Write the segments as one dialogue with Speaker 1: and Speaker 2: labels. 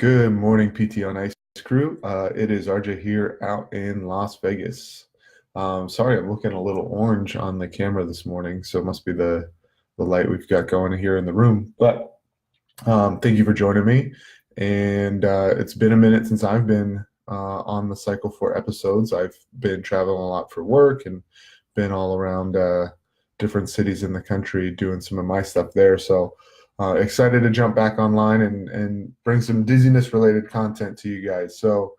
Speaker 1: Good morning, PT on Ice crew. It is RJ here out in Las Vegas. Sorry, I'm looking a little orange on the camera this morning, so it must be the light we've got going here in the room. But thank you for joining me. And it's been a minute since I've been on the cycle for episodes. I've been traveling a lot for work and been all around different cities in the country doing some of my stuff there. So excited to jump back online and bring some dizziness related content to you guys. So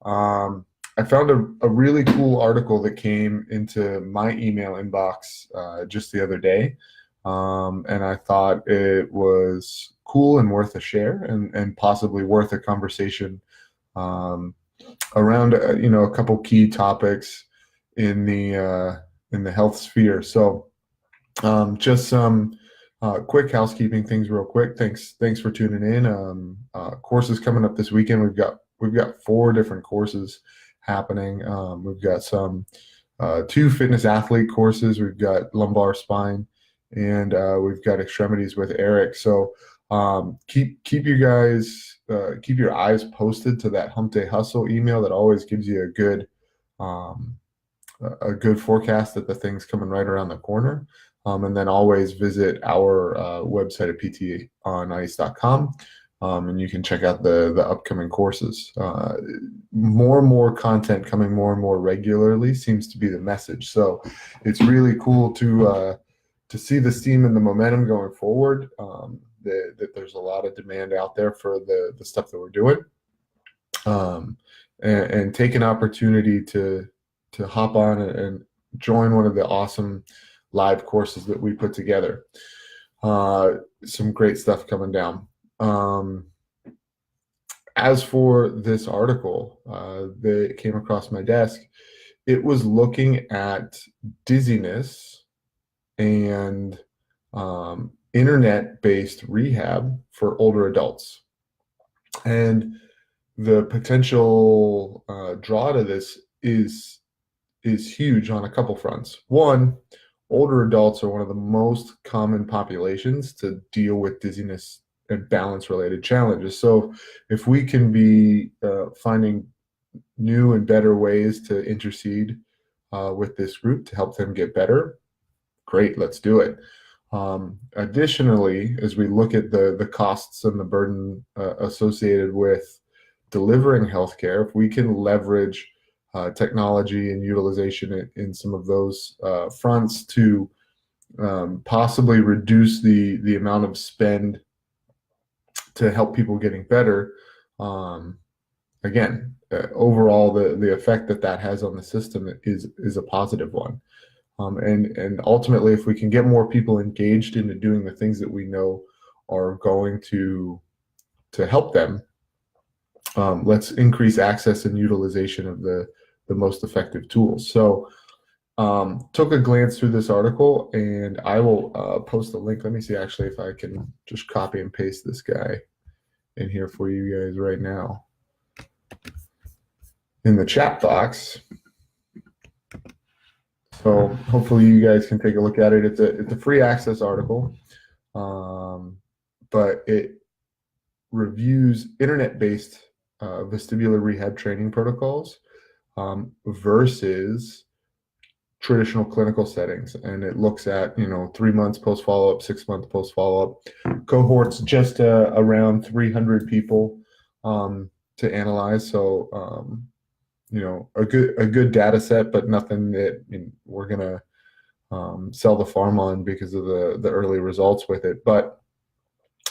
Speaker 1: I found a really cool article that came into my email inbox just the other day. And I thought it was cool and worth a share and possibly worth a conversation um, around a couple key topics in the health sphere. So just some quick housekeeping things real quick. Thanks for tuning in. Courses coming up this weekend. We've got 4 different courses happening. We've got some 2 fitness athlete courses. We've got lumbar spine, and we've got extremities with Eric. So keep you guys keep your eyes posted to that Hump Day Hustle email. That always gives you um, a good forecast that the thing's coming right around the corner. And then always visit our website at ptonice.com. And you can check out the upcoming courses. More and more content coming more and more regularly seems to be the message. So it's really cool to see the steam and the momentum going forward. That there's a lot of demand out there for the stuff that we're doing, and take an opportunity to hop on and join one of the awesome live courses that we put together. Some great stuff coming down. As for this article that came across my desk, it was looking at dizziness and internet-based rehab for older adults. And the potential draw to this is huge on a couple fronts. One, older adults are one of the most common populations to deal with dizziness and balance related challenges. So if we can be finding new and better ways to intercede with this group to help them get better, great, let's do it. Additionally, as we look at the costs and the burden associated with delivering healthcare, if we can leverage technology and utilization in some of those fronts to possibly reduce the amount of spend to help people getting better. Again, overall, the effect that has on the system is a positive one. And ultimately, if we can get more people engaged into doing the things that we know are going to help them, let's increase access and utilization of the most effective tools. So took a glance through this article, and I will post a link. Let me see actually if I can just copy and paste this guy in here for you guys right now in the chat box. So hopefully you guys can take a look at it. It's a free access article, but it reviews internet-based vestibular rehab training protocols versus traditional clinical settings. And it looks at 3 months post follow-up, 6 month post follow-up cohorts, just around 300 people to analyze. So a good data set, but nothing that we're gonna sell the farm on because of the early results with it. But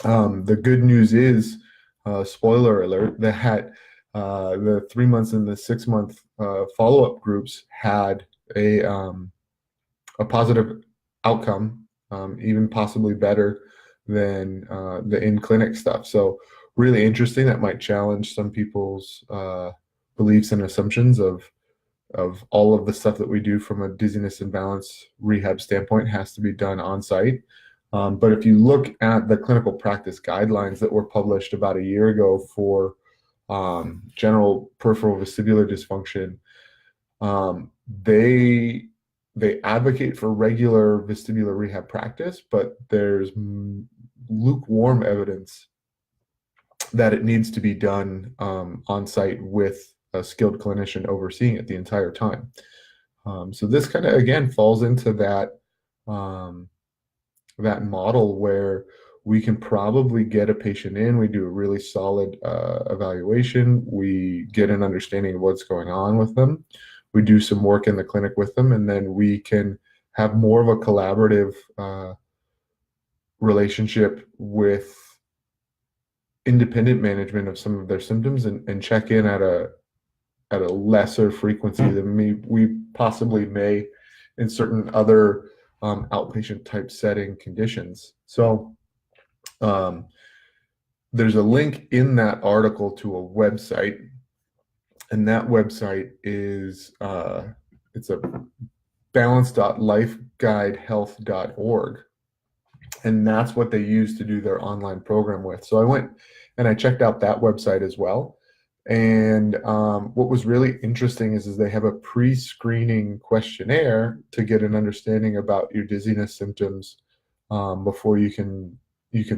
Speaker 1: the good news is, spoiler alert, that the 3 months and the 6 month follow-up groups had a positive outcome, even possibly better than the in-clinic stuff. So really interesting. That might challenge some people's beliefs and assumptions of all of the stuff that we do from a dizziness and balance rehab standpoint has to be done on site. But if you look at the clinical practice guidelines that were published about a year ago for general peripheral vestibular dysfunction, they advocate for regular vestibular rehab practice, but there's lukewarm evidence that it needs to be done on site with a skilled clinician overseeing it the entire time. So this kind of again falls into um, that model where we can probably get a patient in, we do a really solid evaluation, we get an understanding of what's going on with them, we do some work in the clinic with them, and then we can have more of a collaborative relationship with independent management of some of their symptoms, and check in at a lesser frequency than we possibly may in certain other outpatient type setting conditions. So um, there's a link in that article to a website, and that website is it's a balance.lifeguidehealth.org, and that's what they use to do their online program with. So I went and I checked out that website as well. And what was really interesting is they have a pre-screening questionnaire to get an understanding about your dizziness symptoms before you can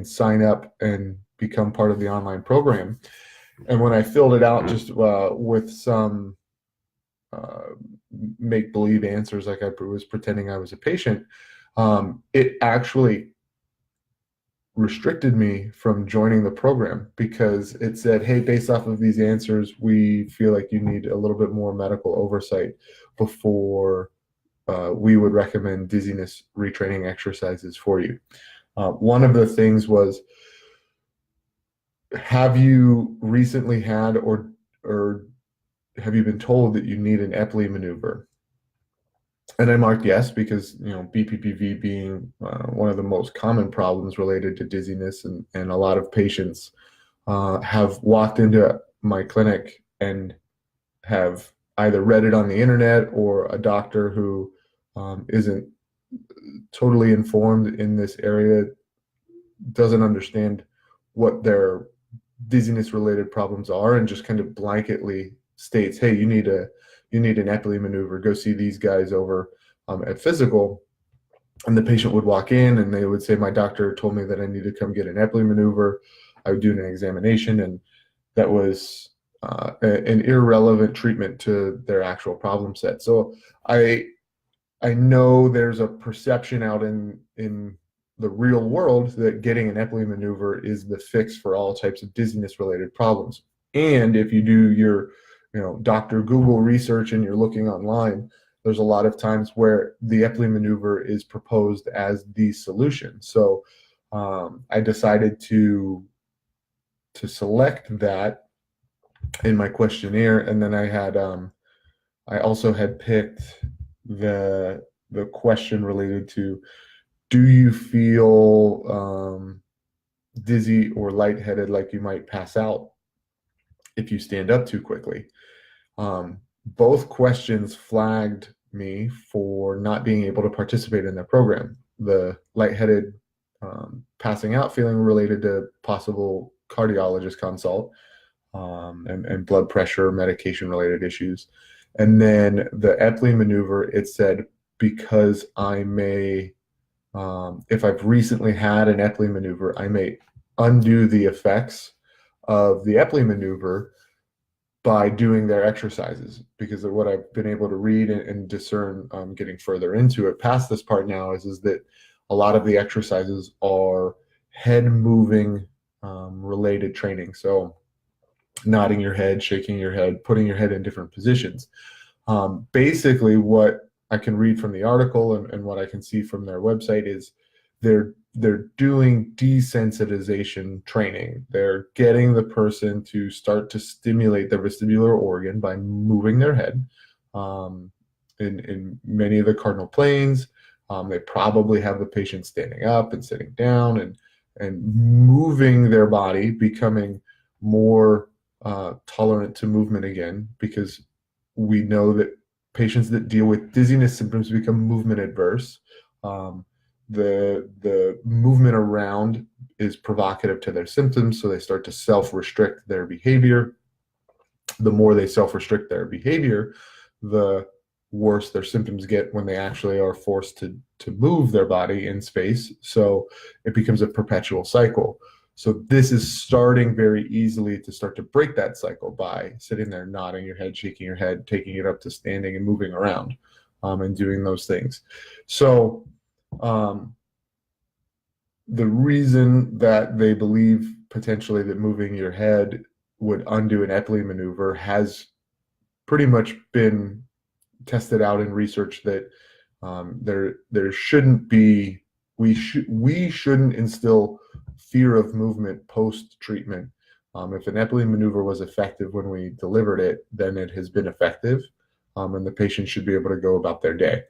Speaker 1: sign up and become part of the online program. And when I filled it out just with some uh, make-believe answers, like I was pretending I was a patient, it actually restricted me from joining the program because it said, hey, based off of these answers, we feel like you need a little bit more medical oversight before we would recommend dizziness retraining exercises for you. One of the things was, have you recently had or have you been told that you need an Epley maneuver? And I marked yes because BPPV being one of the most common problems related to dizziness, and a lot of patients have walked into my clinic and have either read it on the internet, or a doctor who isn't totally informed in this area doesn't understand what their dizziness related problems are, and just kind of blanketly states, hey, you need an Epley maneuver, go see these guys over at physical. And the patient would walk in and they would say, my doctor told me that I need to come get an Epley maneuver. I would do an examination, and that was an irrelevant treatment to their actual problem set. So I know there's a perception out in the real world that getting an Epley maneuver is the fix for all types of dizziness related problems. And if you do your, Dr. Google research and you're looking online, there's a lot of times where the Epley maneuver is proposed as the solution. So I decided to select that in my questionnaire, and then I also had picked the question related to, do you feel dizzy or lightheaded, like you might pass out if you stand up too quickly? Both questions flagged me for not being able to participate in the program. The lightheaded, passing out feeling related to possible cardiologist consult, and blood pressure, medication related issues. And then the Epley maneuver, it said, because I may, if I've recently had an Epley maneuver, I may undo the effects of the Epley maneuver by doing their exercises. Because of what I've been able to read and discern, getting further into it past this part now, is that a lot of the exercises are head moving related training. So nodding your head, shaking your head, putting your head in different positions. Basically, what I can read from the article and what I can see from their website is they're doing desensitization training. They're getting the person to start to stimulate their vestibular organ by moving their head. In many of the cardinal planes, they probably have the patient standing up and sitting down and moving their body, becoming more tolerant to movement again, because we know that patients that deal with dizziness symptoms become movement adverse. The movement around is provocative to their symptoms, so they start to self-restrict their behavior. The more they self-restrict their behavior, the worse their symptoms get when they actually are forced to move their body in space. So it becomes a perpetual cycle. So this is starting very easily to start to break that cycle by sitting there, nodding your head, shaking your head, taking it up to standing and moving around, and doing those things. So um, the reason that they believe potentially that moving your head would undo an Epley maneuver has pretty much been tested out in research that there shouldn't be we shouldn't instill fear of movement post treatment. If an Epley maneuver was effective when we delivered it, then it has been effective, and the patient should be able to go about their day.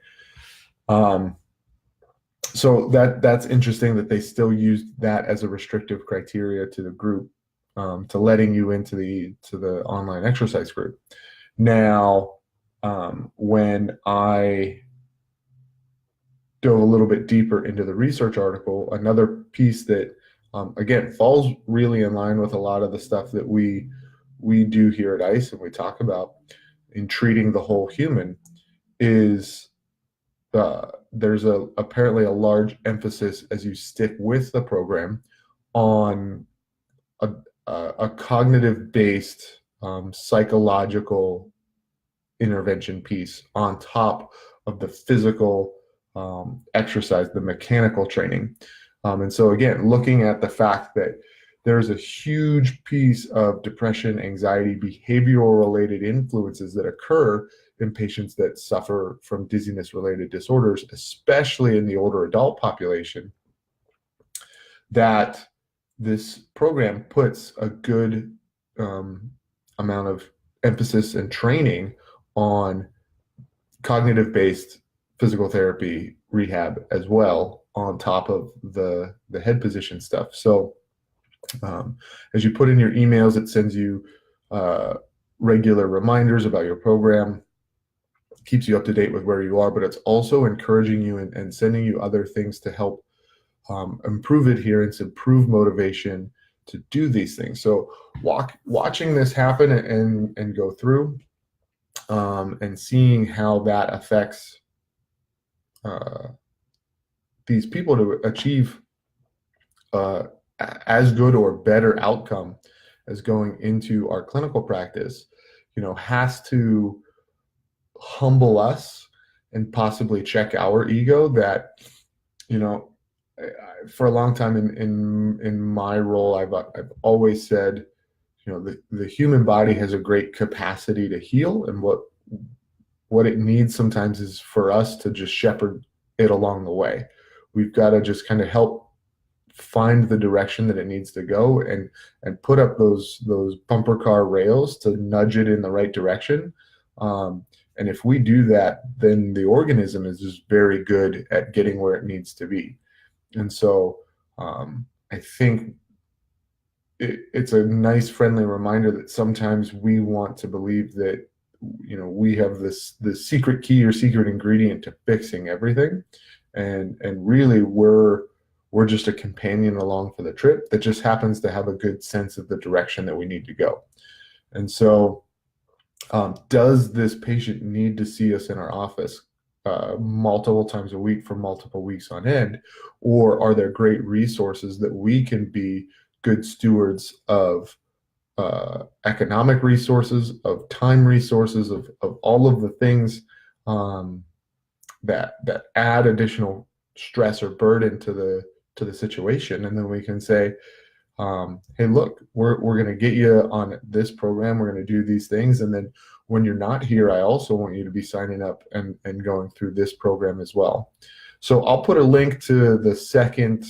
Speaker 1: So that's interesting that they still used that as a restrictive criteria to the group, to letting you into the online exercise group. Now, when I dove a little bit deeper into the research article, another piece that again falls really in line with a lot of the stuff that we do here at ICE and we talk about in treating the whole human is there's apparently a large emphasis as you stick with the program on a cognitive based psychological intervention piece on top of the physical exercise, the mechanical training. And so again, looking at the fact that there's a huge piece of depression, anxiety, behavioral related influences that occur in patients that suffer from dizziness related disorders, especially in the older adult population, that this program puts a good amount of emphasis and training on cognitive based physical therapy rehab as well on top of the head position stuff. So as you put in your emails, it sends you regular reminders about your program, keeps you up to date with where you are, but it's also encouraging you and sending you other things to help improve adherence, improve motivation to do these things. So watching this happen and go through and seeing how that affects these people to achieve as good or better outcome as going into our clinical practice, has to humble us and possibly check our ego that, for a long time in my role, I've always said, the human body has a great capacity to heal, and what it needs sometimes is for us to just shepherd it along the way. We've got to just kind of help find the direction that it needs to go and put up those bumper car rails to nudge it in the right direction. And if we do that, then the organism is just very good at getting where it needs to be. And so I think it's a nice friendly reminder that sometimes we want to believe that we have this secret key or secret ingredient to fixing everything, and really we're just a companion along for the trip that just happens to have a good sense of the direction that we need to go. And so does this patient need to see us in our office multiple times a week for multiple weeks on end, or are there great resources that we can be good stewards of economic resources, of time resources, of all of the things that add additional stress or burden to the situation, and then we can say, hey, look, we're going to get you on this program, we're going to do these things, and then when you're not here, I also want you to be signing up and going through this program as well. So I'll put a link to the second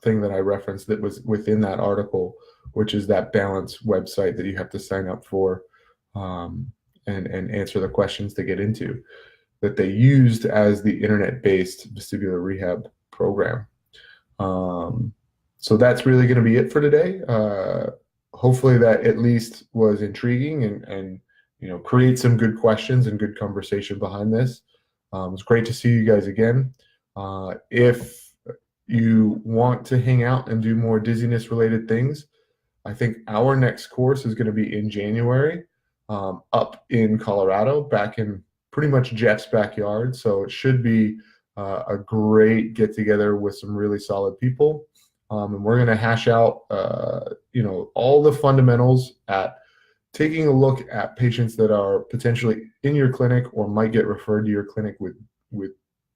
Speaker 1: thing that I referenced that was within that article, which is that Balance website that you have to sign up for and answer the questions to get into, that they used as the internet-based vestibular rehab program. So that's really going to be it for today. Hopefully that at least was intriguing and create some good questions and good conversation behind this. It's great to see you guys again. If you want to hang out and do more dizziness related things, I think our next course is going to be in January, up in Colorado, back in pretty much Jeff's backyard. So it should be a great get together with some really solid people. And we're going to hash out, all the fundamentals at taking a look at patients that are potentially in your clinic or might get referred to your clinic with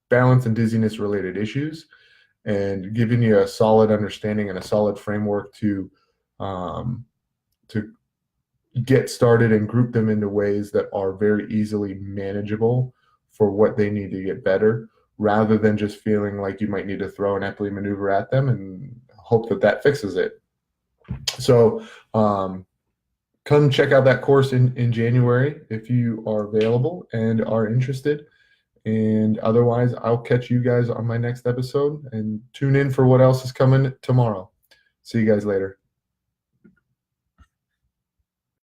Speaker 1: balance and dizziness related issues, and giving you a solid understanding and a solid framework um, to get started and group them into ways that are very easily manageable for what they need to get better, rather than just feeling like you might need to throw an Epley maneuver at them and hope that that fixes it. So come check out that course in January if you are available and are interested. And otherwise, I'll catch you guys on my next episode, and tune in for what else is coming tomorrow. See you guys later.